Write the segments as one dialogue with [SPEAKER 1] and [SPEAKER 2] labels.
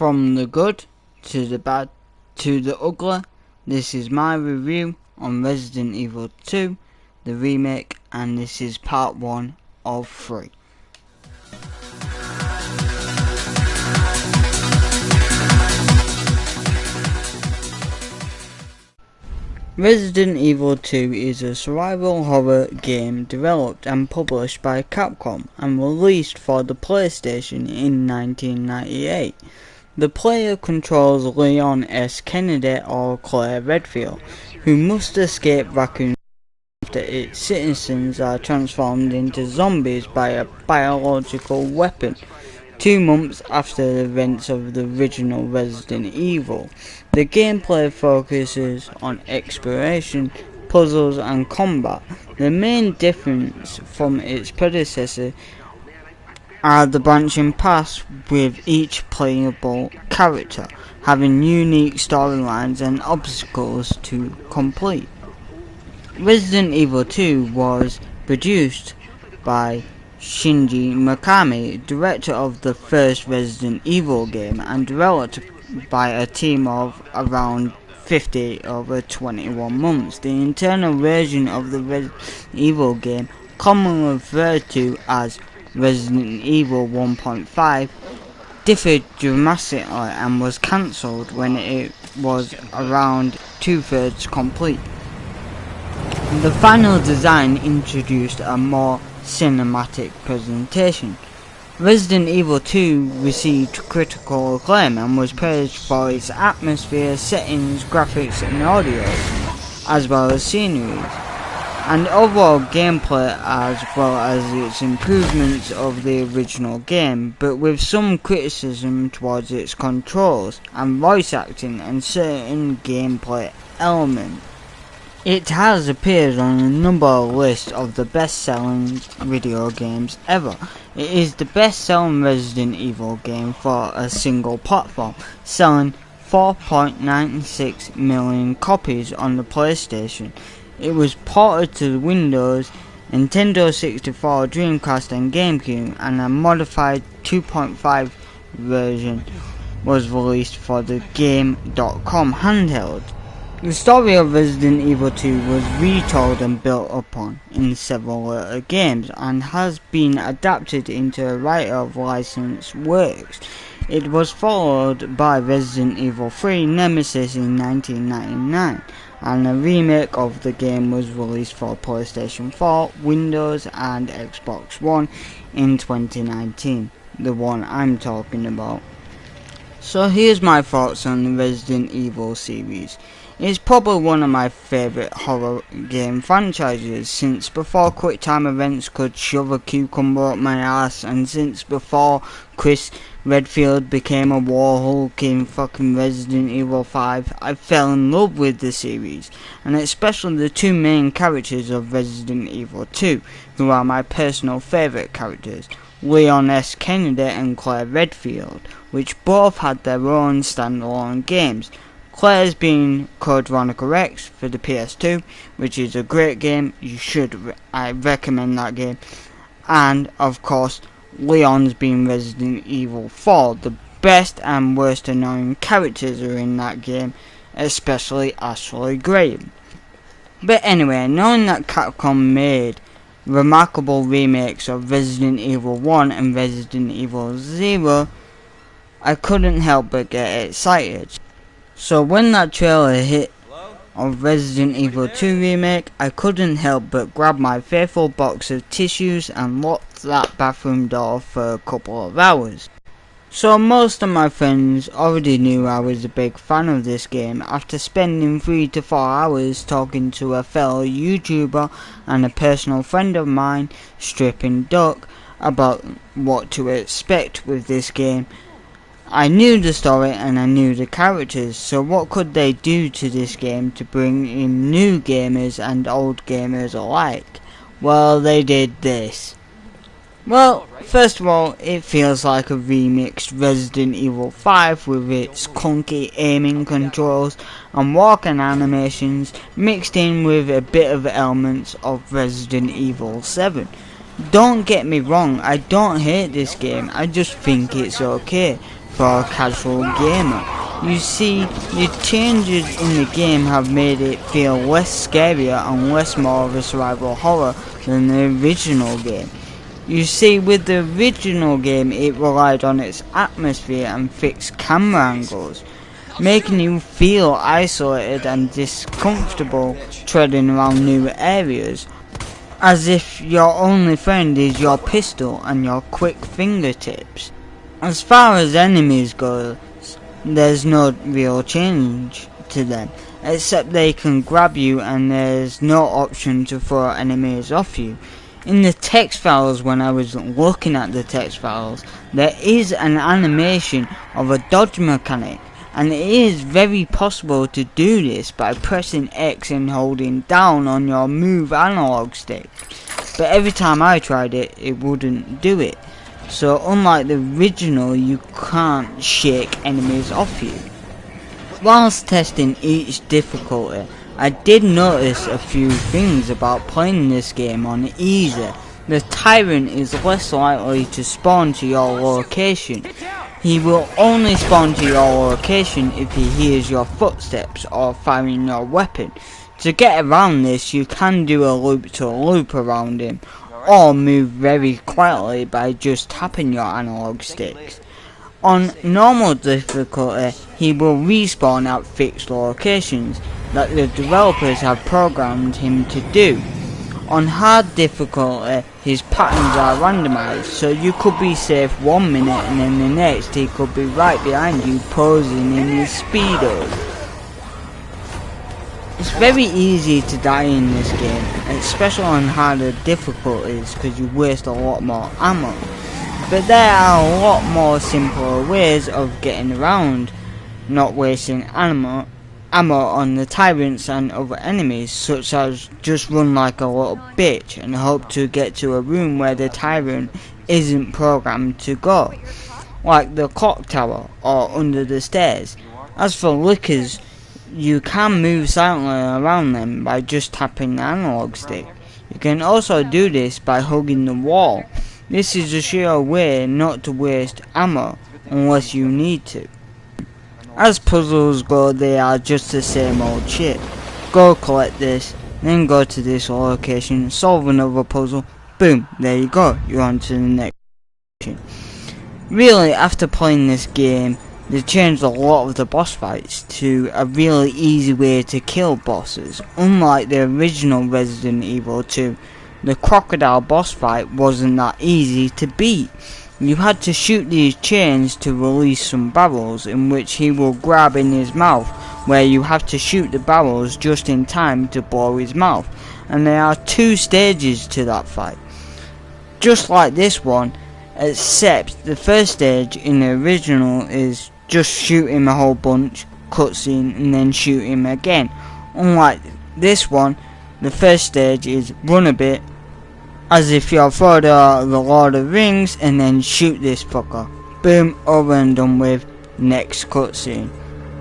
[SPEAKER 1] From the good to the bad to the ugly, this is my review on Resident Evil 2, the remake, and this is part 1 of 3. Resident Evil 2 is a survival horror game developed and published by Capcom and released for the PlayStation in 1998. The player controls Leon S. Kennedy or Claire Redfield, who must escape Raccoon after its citizens are transformed into zombies by a biological weapon. 2 months after the events of the original Resident Evil, the gameplay focuses on exploration, puzzles and combat. The main difference from its predecessor are the branching paths, with each playable character having unique storylines and obstacles to complete. Resident Evil 2 was produced by Shinji Mikami, director of the first Resident Evil game, and developed by a team of around 50 over 21 months. The internal version of the Resident Evil game, commonly referred to as Resident Evil 1.5, differed dramatically and was cancelled when it was around 2/3 complete. The final design introduced a more cinematic presentation. Resident Evil 2 received critical acclaim and was praised for its atmosphere, settings, graphics and audio, as well as scenery, and overall gameplay, as well as its improvements of the original game, but with some criticism towards its controls and voice acting and certain gameplay elements. It has appeared on a number of lists of the best-selling video games ever. It is the best-selling Resident Evil game for a single platform, selling 4.96 million copies on the PlayStation. It was ported to the Windows, Nintendo 64, Dreamcast and GameCube, and a modified 2.5 version was released for the Game.com handheld. The story of Resident Evil 2 was retold and built upon in several later games and has been adapted into a variety of licensed works. It was followed by Resident Evil 3 Nemesis in 1999, and a remake of the game was released for PlayStation 4, Windows and Xbox One in 2019, the one I'm talking about. So here's my thoughts on the Resident Evil series. It's probably one of my favourite horror game franchises, since before quick time events could shove a cucumber up my ass, and since before Chris Redfield became a war hulk in fucking Resident Evil 5, I fell in love with the series, and especially the 2 main characters of Resident Evil 2, who are my personal favourite characters, Leon S. Kennedy and Claire Redfield, which both had their own standalone games. Claire's being Code Veronica X for the PS2, which is a great game. I recommend that game. And of course, Leon's being Resident Evil 4. The best and worst annoying characters are in that game, especially Ashley Graham. But anyway, knowing that Capcom made remarkable remakes of Resident Evil 1 and Resident Evil 0, I couldn't help but get excited. So when that trailer hit of Resident Evil 2 remake, I couldn't help but grab my faithful box of tissues and lock that bathroom door for a couple of hours. So most of my friends already knew I was a big fan of this game after spending 3 to 4 hours talking to a fellow YouTuber and a personal friend of mine, Stripping Duck, about what to expect with this game. I knew the story and I knew the characters, so what could they do to this game to bring in new gamers and old gamers alike? Well, they did this. Well, first of all, it feels like a remixed Resident Evil 5 with its clunky aiming controls and walking animations mixed in with a bit of elements of Resident Evil 7. Don't get me wrong, I don't hate this game, I just think it's okay. for a casual gamer. You see, the changes in the game have made it feel less scarier and less more of a survival horror than the original game. You see, with the original game it relied on its atmosphere and fixed camera angles, making you feel isolated and discomfortable treading around new areas, as if your only friend is your pistol and your quick fingertips. As far as enemies go, there's no real change to them, except they can grab you and there's no option to throw enemies off you. In the text files, when I was looking at the text files, there is an animation of a dodge mechanic, and it is very possible to do this by pressing X and holding down on your move analog stick, but every time I tried it, it wouldn't do it. So unlike the original, you can't shake enemies off you. Whilst testing each difficulty, I did notice a few things about playing this game on easy. The tyrant is less likely to spawn to your location. He will only spawn to your location if he hears your footsteps or firing your weapon. To get around this, you can do a loop to loop around him, or move very quietly by just tapping your analog sticks. On normal difficulty, he will respawn at fixed locations that the developers have programmed him to do. On hard difficulty, his patterns are randomized, so you could be safe 1 minute and then the next he could be right behind you posing in his speedos. It's very easy to die in this game, especially on harder difficulties because you waste a lot more ammo. But there are a lot more simpler ways of getting around, not wasting ammo on the tyrants and other enemies, such as just run like a little bitch and hope to get to a room where the tyrant isn't programmed to go, like the clock tower or under the stairs. As for lickers, you can move silently around them by just tapping the analog stick. You can also do this by hugging the wall. This is a sure way not to waste ammo unless you need to. As puzzles go, they are just the same old shit. Go collect this, then go to this location, solve another puzzle, boom, there you go, you're on to the next location. Really, after playing this game, they changed a lot of the boss fights to a really easy way to kill bosses. Unlike the original Resident Evil 2, the crocodile boss fight wasn't that easy to beat. You had to shoot these chains to release some barrels, in which he will grab in his mouth, where you have to shoot the barrels just in time to blow his mouth. And there are 2 stages to that fight, just like this one, except the first stage in the original is just shoot him a whole bunch, cutscene, and then shoot him again. Unlike this one, the first stage is run a bit, as if you're Frodo the Lord of the Rings, and then shoot this fucker. Boom, over and done with, next cutscene.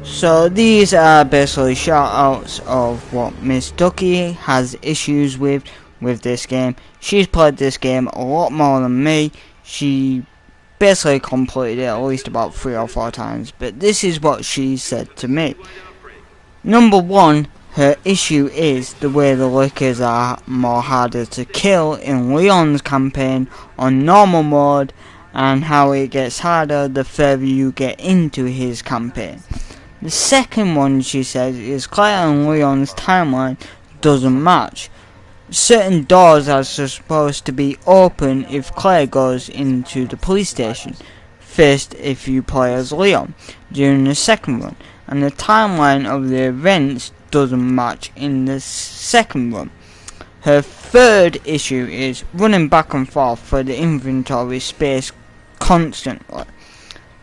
[SPEAKER 1] So these are basically shoutouts of what Miss Ducky has issues with this game. She's played this game a lot more than me. She basically completed it at least about 3 or 4 times, but this is what she said to me. Number 1, her issue is the way the lickers are more harder to kill in Leon's campaign on normal mode, and how it gets harder the further you get into his campaign. The second one, she says, is Claire and Leon's timeline doesn't match. Certain doors are supposed to be open if Claire goes into the police station first if you play as Leon during the second run, and the timeline of the events doesn't match in the second run. Her third issue is running back and forth for the inventory space constantly.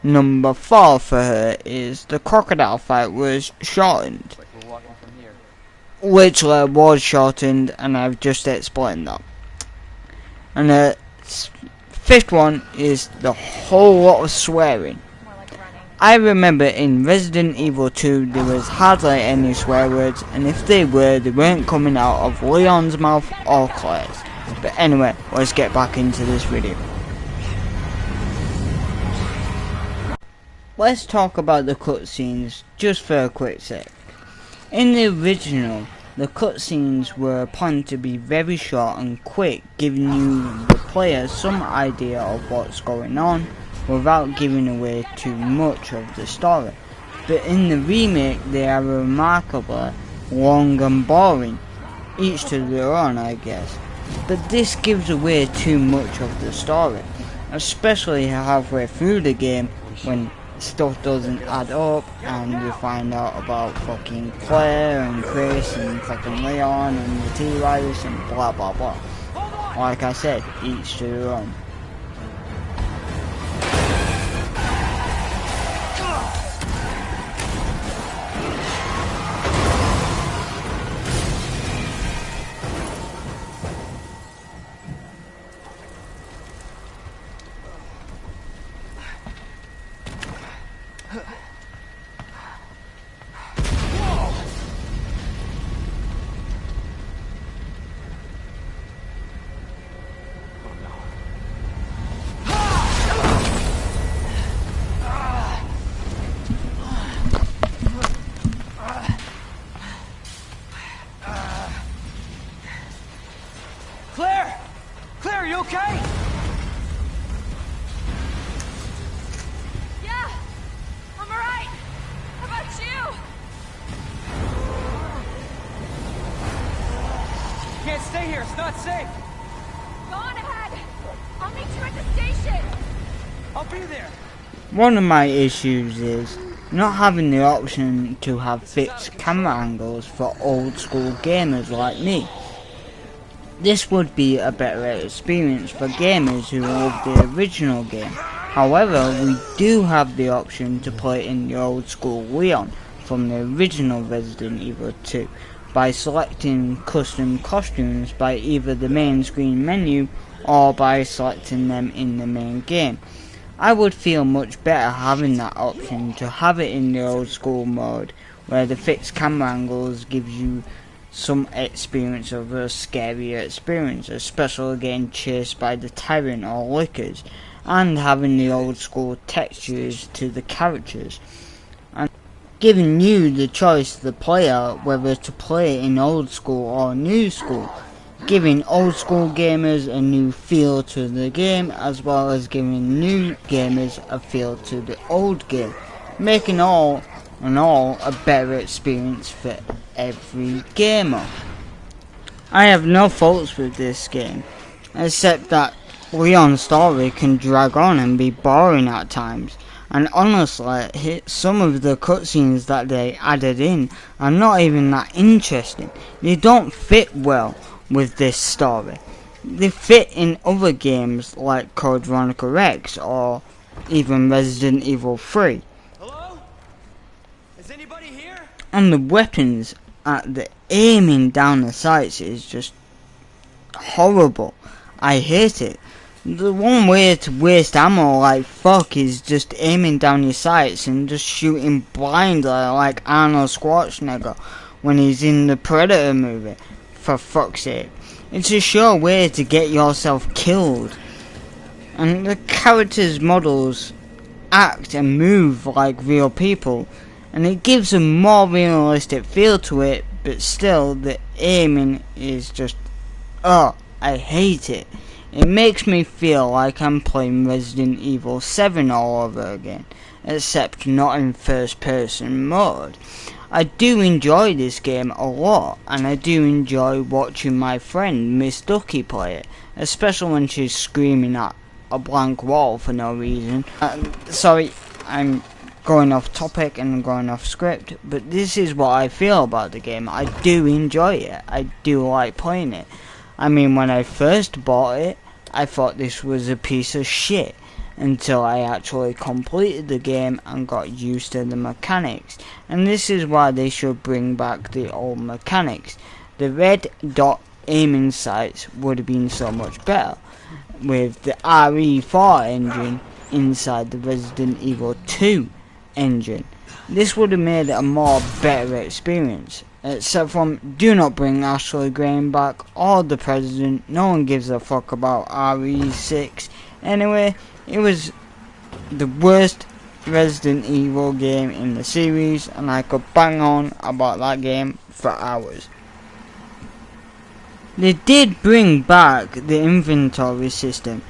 [SPEAKER 1] Number 4 for her is the crocodile fight was shortened. Literally was shortened, and I've just explained that. And the 5th one is the whole lot of swearing. I remember in Resident Evil 2 there was hardly any swear words, and if they weren't coming out of Leon's mouth or Claire's. But anyway, let's get back into this video. let's talk about the cutscenes just for a quick sec. In the original, the cutscenes were planned to be very short and quick, giving you, the player, some idea of what's going on without giving away too much of the story. But in the remake, they are remarkably long and boring, each to their own, I guess. But this gives away too much of the story, especially halfway through the game when stuff doesn't add up and you find out about fucking Claire and Chris and fucking Leon and the T-Virus and blah blah blah. Like I said, each to their own.
[SPEAKER 2] Claire! Claire, are you okay?
[SPEAKER 3] Yeah, I'm alright. How about you?
[SPEAKER 2] Can't stay here, it's not safe.
[SPEAKER 3] Go on ahead. I'll meet you at the station.
[SPEAKER 2] I'll be there.
[SPEAKER 1] One of my issues is not having the option to have fixed camera angles for old school gamers like me. This would be a better experience for gamers who love the original game. However, we do have the option to play in the old school Leon from the original Resident Evil 2 by selecting custom costumes by either the main screen menu or by selecting them in the main game. I would feel much better having that option to have it in the old school mode where the fixed camera angles gives you some experience of a scarier experience, especially getting chased by the tyrant or lickers, and having the old school textures to the characters, and giving you the choice, the player, whether to play in old school or new school, giving old school gamers a new feel to the game as well as giving new gamers a feel to the old game, making all in all a better experience for every gamer. I have no faults with this game, except that Leon's story can drag on and be boring at times, and honestly, some of the cutscenes that they added in are not even that interesting. They don't fit well with this story. They fit in other games like Code Veronica X or even Resident Evil 3.
[SPEAKER 2] Hello? Is anybody here?
[SPEAKER 1] And the weapons at the aiming down the sights is just horrible. I hate it. The one way to waste ammo like fuck is just aiming down your sights and just shooting blindly like Arnold Schwarzenegger when he's in the Predator movie, for fuck's sake. It's a sure way to get yourself killed. And the characters' models act and move like real people, and it gives a more realistic feel to it, but still the aiming is just, oh, I hate it. It makes me feel like I'm playing Resident Evil 7 all over again, except not in first person mode. I do enjoy this game a lot, and I do enjoy watching my friend Miss Ducky play it, especially when she's screaming at a blank wall for no reason. Sorry, I'm going off topic and going off script, but this is what I feel about the game. I do enjoy it. I do like playing it. I mean, when I first bought it, I thought this was a piece of shit until I actually completed the game and got used to the mechanics. And this is why they should bring back the old mechanics. The red dot aiming sights would have been so much better with the RE4 engine inside the Resident Evil 2 engine. This would have made it a more better experience. Except from, do not bring Ashley Graham back or the President. No one gives a fuck about RE6. Anyway, it was the worst Resident Evil game in the series, and I could bang on about that game for hours. They did bring back the inventory system,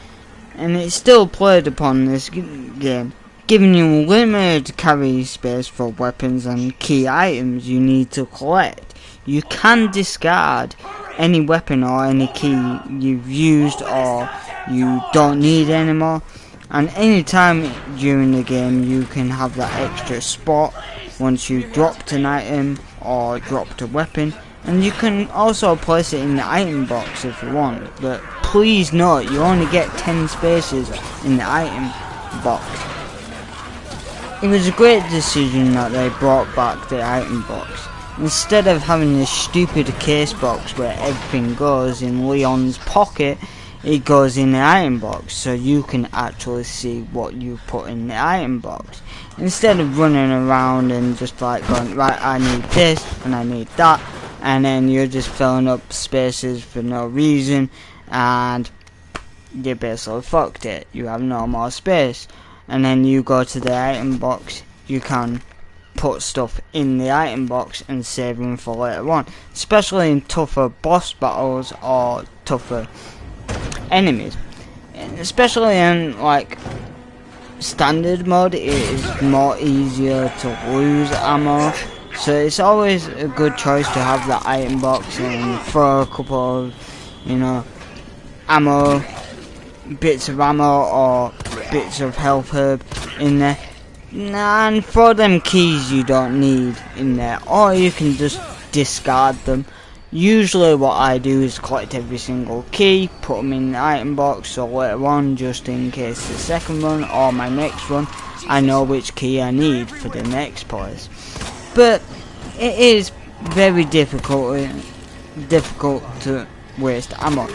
[SPEAKER 1] and it's still played upon this game, giving you limited carry space for weapons and key items you need to collect. You can discard any weapon or any key you've used or you don't need anymore, and anytime during the game you can have that extra spot once you've dropped an item or dropped a weapon, and you can also place it in the item box if you want, but please note you only get 10 spaces in the item box. It was a great decision that they brought back the item box. Instead of having this stupid case box where everything goes in Leon's pocket, it goes in the item box, so you can actually see what you put in the item box. Instead of running around and just like going, right, I need this and I need that, and then you're just filling up spaces for no reason, and you basically fucked it. You have no more space. And then you go to the item box, you can put stuff in the item box and save them for later on, especially in tougher boss battles or tougher enemies. And especially in like standard mode, it is more easier to lose ammo, so it's always a good choice to have the item box and throw a couple of, you know, ammo, bits of ammo or bits of health herb in there, and throw them keys you don't need in there, or you can just discard them. Usually what I do is collect every single key, put them in the item box, so later on, just in case the second run or my next run, I know which key I need for the next place. But it is very difficult to waste ammo.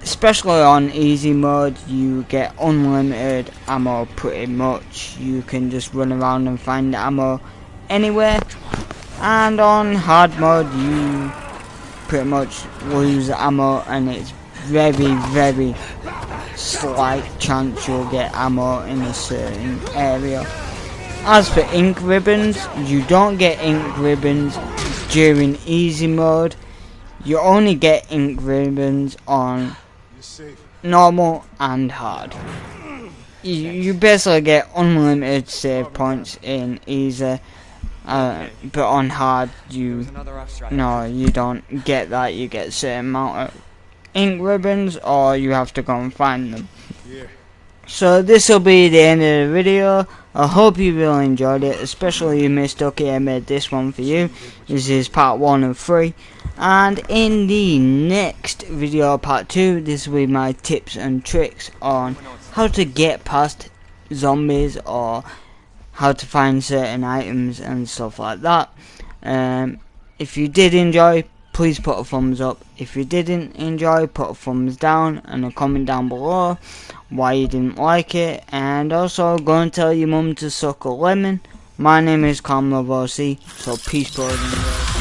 [SPEAKER 1] Especially on easy mode, you get unlimited ammo pretty much. You can just run around and find ammo anywhere. And on hard mode, you pretty much lose ammo, and it's very slight chance you'll get ammo in a certain area. As for ink ribbons, you don't get ink ribbons during easy mode. You only get ink ribbons on normal and hard. You basically get unlimited save points in easy, but on hard you don't get that. You get a certain amount of ink ribbons, or you have to go and find them. So this will be the end of the video. I hope you really enjoyed it, especially you missed okay I made this one for you. This is part 1 of 3. And in the next video, part 2, this will be my tips and tricks on how to get past zombies, or how to find certain items and stuff like that. If you did enjoy, please put a thumbs up. If you didn't enjoy, put a thumbs down and a comment down below why you didn't like it. And also go and tell your mum to suck a lemon. My name is Carmelo, so peace, boys and girls.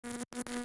[SPEAKER 1] you